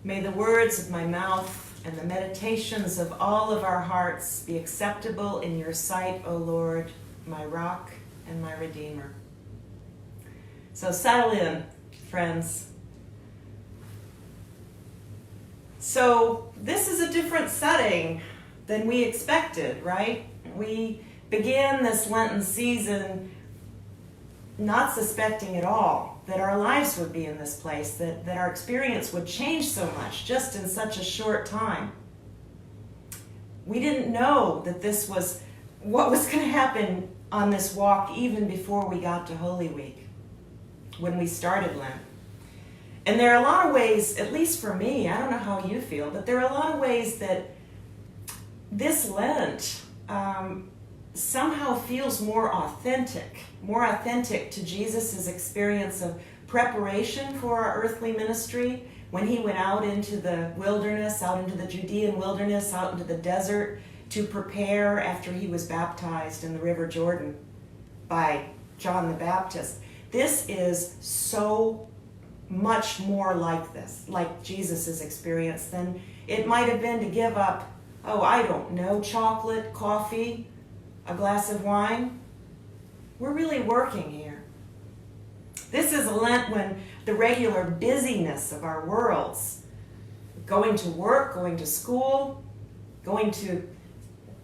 May the words of my mouth and the meditations of all of our hearts be acceptable in your sight, O Lord, my rock and my redeemer. So settle in, friends. So this is a different setting than we expected, right? We began this Lenten season not suspecting at all that our lives would be in this place, that our experience would change so much just in such a short time. We didn't know that this was what was going to happen on this walk even before we got to Holy Week, when we started Lent. And there are a lot of ways, at least for me, I don't know how you feel, but there are a lot of ways that this Lent somehow feels more authentic to Jesus' experience of preparation for our earthly ministry when he went out into the wilderness, out into the Judean wilderness, out into the desert to prepare after he was baptized in the River Jordan by John the Baptist. This is so much more like this, like Jesus' experience, than it might have been to give up, I don't know, chocolate, coffee, a glass of wine. We're really working here. This is a Lent when the regular busyness of our worlds, going to work, going to school, going to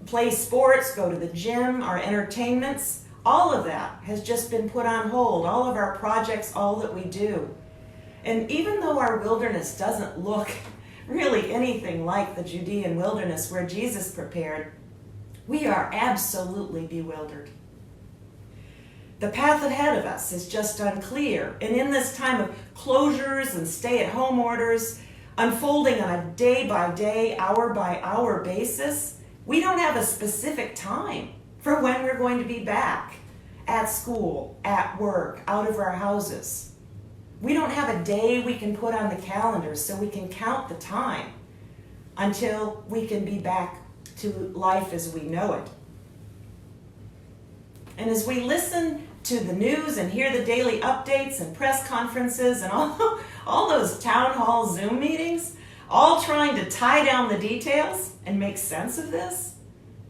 play sports, go to the gym, our entertainments, all of that has just been put on hold. All of our projects, all that we do. And even though our wilderness doesn't look really anything like the Judean wilderness where Jesus prepared, we are absolutely bewildered. The path ahead of us is just unclear. And in this time of closures and stay-at-home orders, unfolding on a day-by-day, hour-by-hour basis, we don't have a specific time for when we're going to be back at school, at work, out of our houses. We don't have a day we can put on the calendar so we can count the time until we can be back to life as we know it. And as we listen to the news and hear the daily updates and press conferences and all those town hall Zoom meetings, all trying to tie down the details and make sense of this,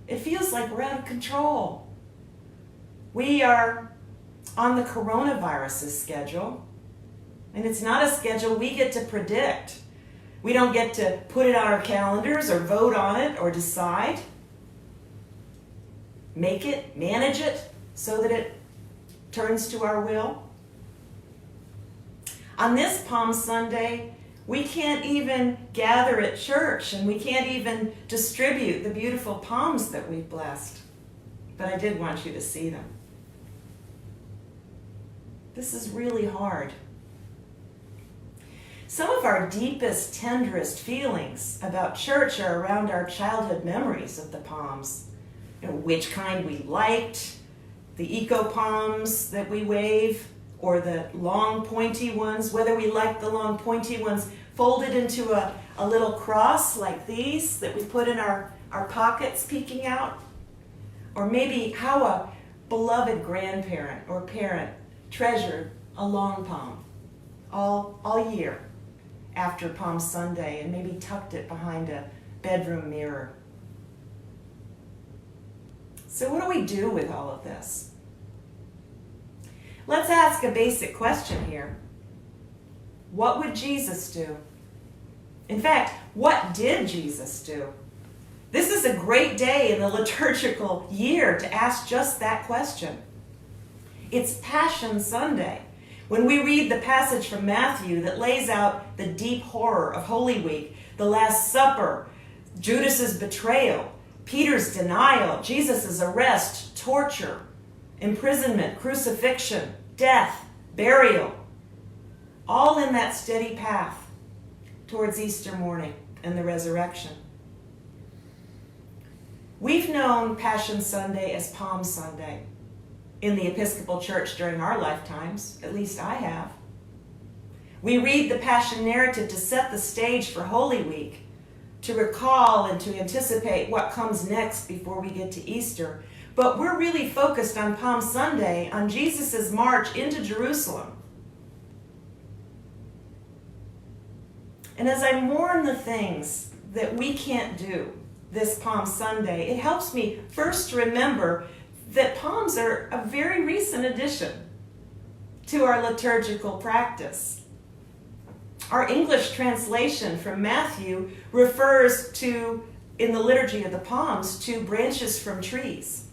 it feels like we're out of control. We are on the coronavirus's schedule, and it's not a schedule we get to predict. We don't get to put it on our calendars or vote on it or decide. Make it, manage it, so that it turns to our will. On this Palm Sunday, we can't even gather at church, and we can't even distribute the beautiful palms that we've blessed. But I did want you to see them. This is really hard. Some of our deepest, tenderest feelings about church are around our childhood memories of the palms. Which kind we liked, the eco palms that we wave, or the long pointy ones, whether we liked the long pointy ones folded into a little cross like these that we put in our pockets peeking out, or maybe how a beloved grandparent or parent treasured a long palm all year after Palm Sunday and maybe tucked it behind a bedroom mirror. So what do we do with all of this? Let's ask a basic question here. What would Jesus do? In fact, what did Jesus do? This is a great day in the liturgical year to ask just that question. It's Passion Sunday, when we read the passage from Matthew that lays out the deep horror of Holy Week, the Last Supper, Judas's betrayal, Peter's denial, Jesus' arrest, torture, imprisonment, crucifixion, death, burial, all in that steady path towards Easter morning and the resurrection. We've known Passion Sunday as Palm Sunday in the Episcopal Church during our lifetimes, at least I have. We read the Passion narrative to set the stage for Holy Week, to recall and to anticipate what comes next before we get to Easter. But we're really focused on Palm Sunday, on Jesus' march into Jerusalem. And as I mourn the things that we can't do this Palm Sunday, it helps me first to remember that palms are a very recent addition to our liturgical practice. Our English translation from Matthew refers to, in the Liturgy of the Palms, to branches from trees.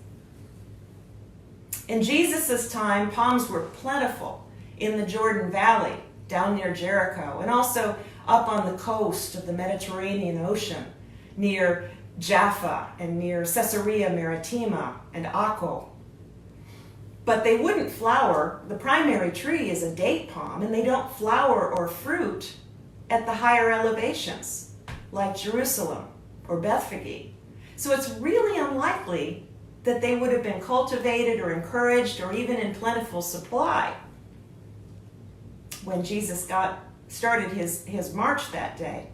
In Jesus' time, palms were plentiful in the Jordan Valley, down near Jericho, and also up on the coast of the Mediterranean Ocean, near Jaffa and near Caesarea Maritima and Akko. But they wouldn't flower. The primary tree is a date palm, and they don't flower or fruit at the higher elevations, like Jerusalem or Bethphage. So it's really unlikely that they would have been cultivated or encouraged or even in plentiful supply when Jesus started his march that day.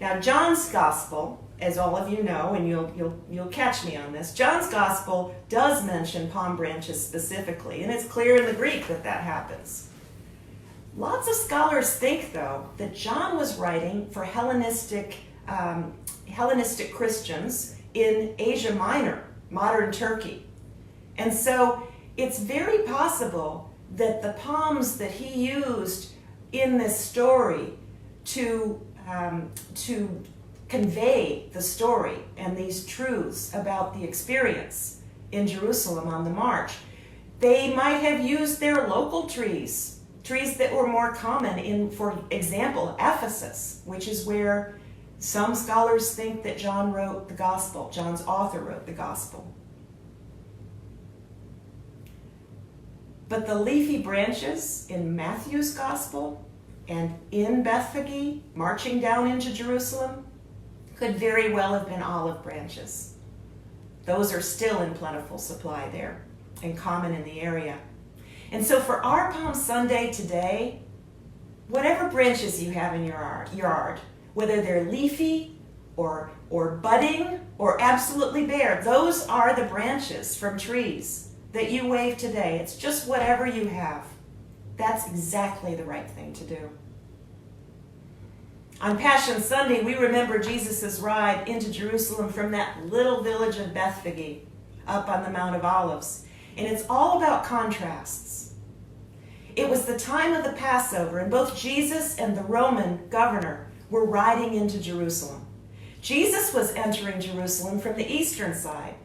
Now, John's Gospel, as all of you know, and you'll catch me on this, John's Gospel does mention palm branches specifically, and it's clear in the Greek that happens. Lots of scholars think, though, that John was writing for Hellenistic Christians in Asia Minor, modern Turkey. And so it's very possible that the palms that he used in this story to convey the story and these truths about the experience in Jerusalem on the march, they might have used their local trees that were more common in, for example, Ephesus, which is where some scholars think that John wrote the Gospel. John's author wrote the Gospel. But the leafy branches in Matthew's Gospel and in Bethphage, marching down into Jerusalem, could very well have been olive branches. Those are still in plentiful supply there and common in the area. And so for our Palm Sunday today, whatever branches you have in your yard, whether they're leafy or budding or absolutely bare, those are the branches from trees that you wave today. It's just whatever you have. That's exactly the right thing to do. On Passion Sunday, we remember Jesus' ride into Jerusalem from that little village of Bethphage up on the Mount of Olives. And it's all about contrasts. It was the time of the Passover, and both Jesus and the Roman governor were riding into Jerusalem. Jesus was entering Jerusalem from the eastern side,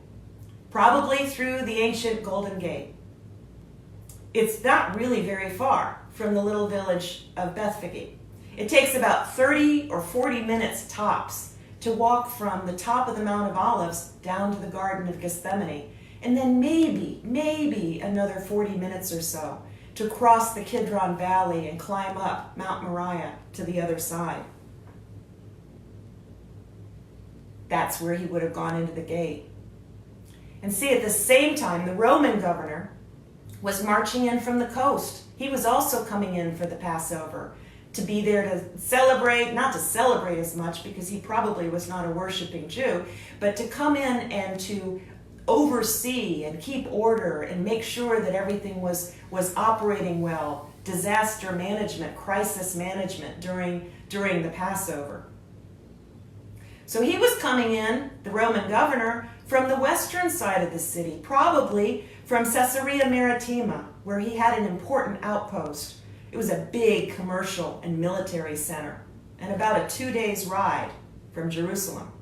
probably through the ancient Golden Gate. It's not really very far from the little village of Bethphage. It takes about 30 or 40 minutes tops to walk from the top of the Mount of Olives down to the Garden of Gethsemane, and then maybe another 40 minutes or so to cross the Kidron Valley and climb up Mount Moriah to the other side. That's where he would have gone into the gate. And see, at the same time, the Roman governor was marching in from the coast. He was also coming in for the Passover, to be there to celebrate, not to celebrate as much because he probably was not a worshiping Jew, but to come in and to oversee and keep order and make sure that everything was operating well, disaster management, crisis management during the Passover. So he was coming in, the Roman governor, from the western side of the city, probably from Caesarea Maritima, where he had an important outpost. It was a big commercial and military center, and about a 2 days ride from Jerusalem.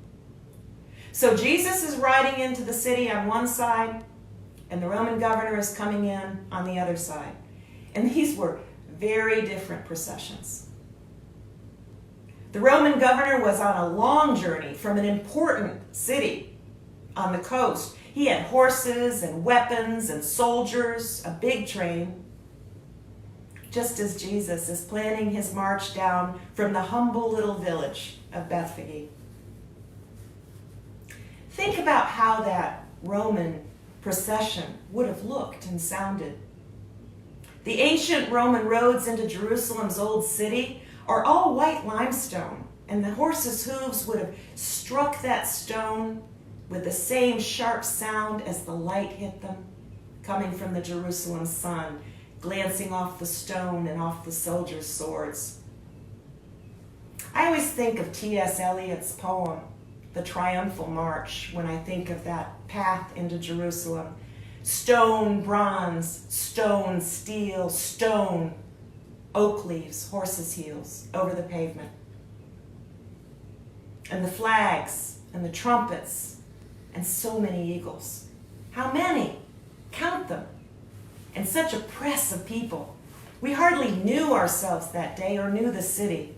So Jesus is riding into the city on one side, and the Roman governor is coming in on the other side. And these were very different processions. The Roman governor was on a long journey from an important city on the coast. He had horses and weapons and soldiers, a big train, just as Jesus is planning his march down from the humble little village of Bethphage. Think about how that Roman procession would have looked and sounded. The ancient Roman roads into Jerusalem's old city are all white limestone, and the horses' hooves would have struck that stone with the same sharp sound as the light hit them, coming from the Jerusalem sun, glancing off the stone and off the soldiers' swords. I always think of T.S. Eliot's poem, The Triumphal March, when I think of that path into Jerusalem. Stone, bronze, stone, steel, stone, oak leaves, horses' heels over the pavement. And the flags and the trumpets and so many eagles. How many? Count them. And such a press of people. We hardly knew ourselves that day or knew the city.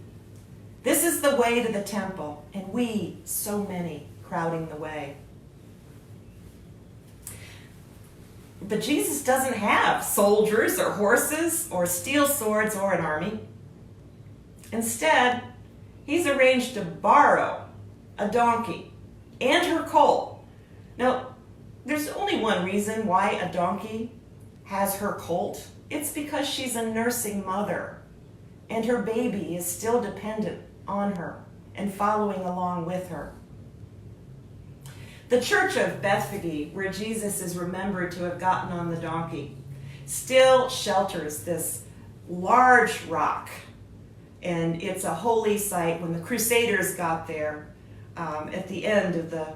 This is the way to the temple, and we, so many, crowding the way. But Jesus doesn't have soldiers or horses or steel swords or an army. Instead, he's arranged to borrow a donkey and her colt. Now, there's only one reason why a donkey has her colt. It's because she's a nursing mother, and her baby is still dependent on her and following along with her. The church of Bethphage, where Jesus is remembered to have gotten on the donkey, still shelters this large rock. And it's a holy site. When the Crusaders got there at the end of the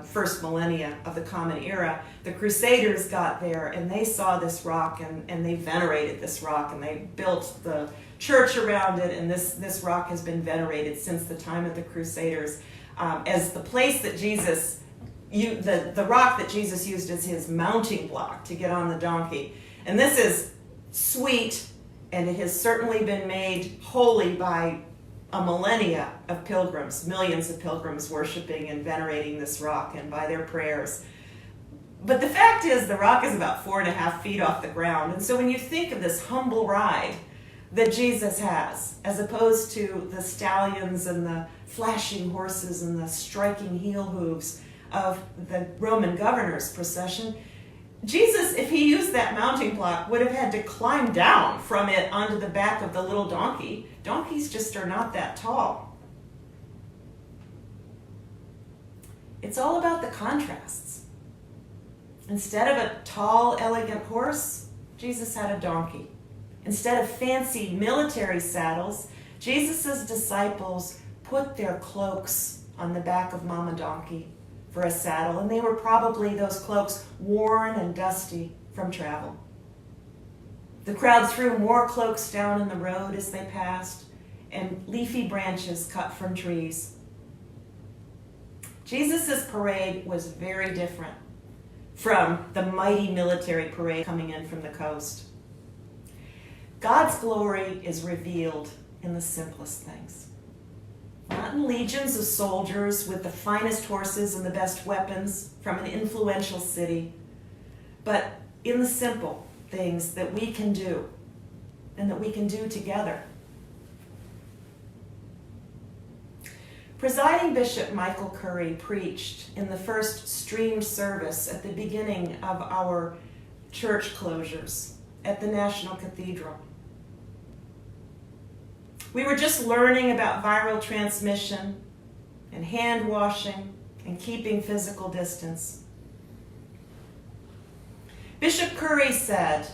first millennia of the Common Era, the Crusaders got there and they saw this rock and they venerated this rock and they built the church around it, and this rock has been venerated since the time of the Crusaders as the place that Jesus the rock that Jesus used as his mounting block to get on the donkey. And this is sweet, and it has certainly been made holy by a millennia of pilgrims, millions of pilgrims worshiping and venerating this rock and by their prayers. But the fact is, the rock is about 4.5 feet off the ground. And so when you think of this humble ride that Jesus has, as opposed to the stallions and the flashing horses and the striking heel hooves of the Roman governor's procession, Jesus, if he used that mounting block, would have had to climb down from it onto the back of the little donkey. Donkeys just are not that tall. It's all about the contrasts. Instead of a tall, elegant horse, Jesus had a donkey. Instead of fancy military saddles, Jesus' disciples put their cloaks on the back of Mama Donkey for a saddle, and they were probably, those cloaks, worn and dusty from travel. The crowd threw more cloaks down in the road as they passed, and leafy branches cut from trees. Jesus' parade was very different from the mighty military parade coming in from the coast. God's glory is revealed in the simplest things. Not in legions of soldiers with the finest horses and the best weapons from an influential city, but in the simple things that we can do and that we can do together. Presiding Bishop Michael Curry preached in the first streamed service at the beginning of our church closures at the National Cathedral. We were just learning about viral transmission and hand washing and keeping physical distance. Bishop Curry said,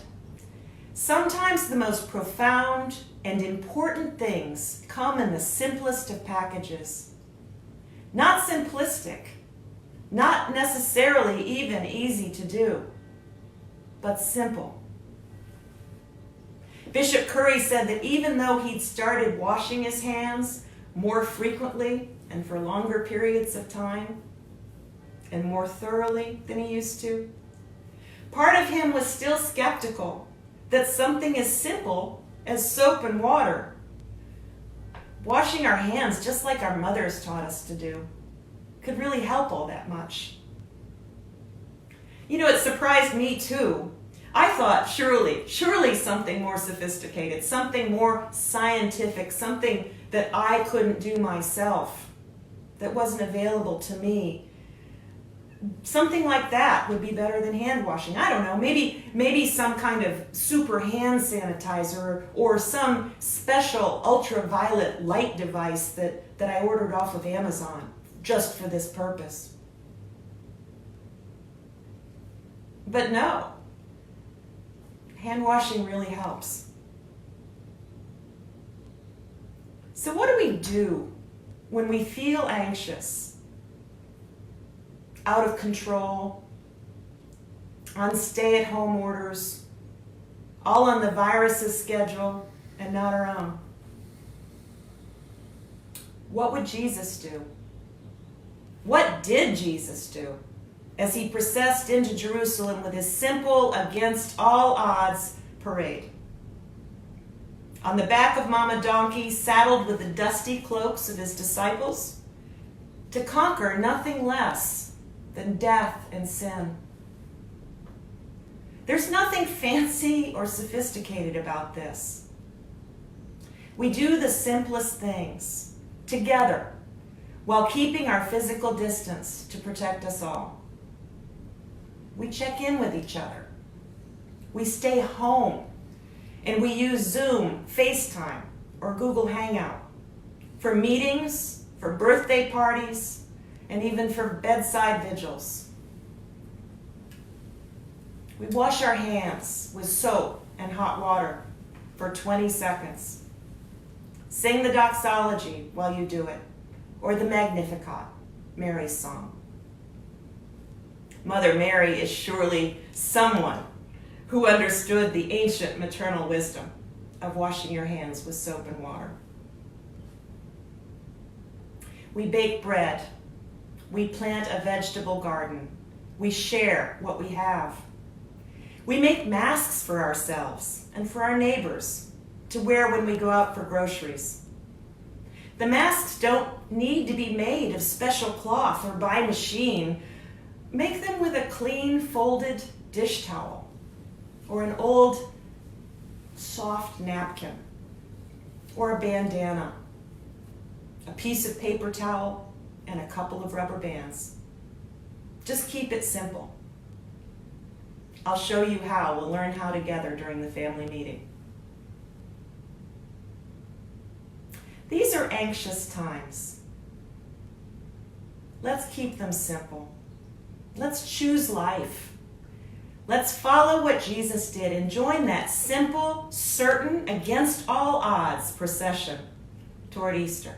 "Sometimes the most profound and important things come in the simplest of packages. Not simplistic, not necessarily even easy to do, but simple." Bishop Curry said that even though he'd started washing his hands more frequently and for longer periods of time and more thoroughly than he used to, part of him was still skeptical that something as simple as soap and water, washing our hands just like our mothers taught us to do, could really help all that much. You know, it surprised me too. I thought surely something more sophisticated, something more scientific, something that I couldn't do myself, that wasn't available to me. Something like that would be better than hand washing. I don't know, maybe some kind of super hand sanitizer or some special ultraviolet light device that I ordered off of Amazon just for this purpose. But no. Hand washing really helps. So what do we do when we feel anxious, out of control, on stay-at-home orders, all on the virus's schedule and not our own? What would Jesus do? What did Jesus do as he processed into Jerusalem with his simple, against all odds parade? On the back of Mama Donkey, saddled with the dusty cloaks of his disciples, to conquer nothing less than death and sin. There's nothing fancy or sophisticated about this. We do the simplest things together while keeping our physical distance to protect us all. We check in with each other. We stay home, and we use Zoom, FaceTime, or Google Hangout for meetings, for birthday parties, and even for bedside vigils. We wash our hands with soap and hot water for 20 seconds. Sing the doxology while you do it, or the Magnificat, Mary's song. Mother Mary is surely someone who understood the ancient maternal wisdom of washing your hands with soap and water. We bake bread. We plant a vegetable garden. We share what we have. We make masks for ourselves and for our neighbors to wear when we go out for groceries. The masks don't need to be made of special cloth or by machine. Make them with a clean, folded dish towel or an old, soft napkin or a bandana, a piece of paper towel, and a couple of rubber bands. Just keep it simple. I'll show you how. We'll learn how together during the family meeting. These are anxious times. Let's keep them simple. Let's choose life. Let's follow what Jesus did and join that simple, certain, against all odds procession toward Easter.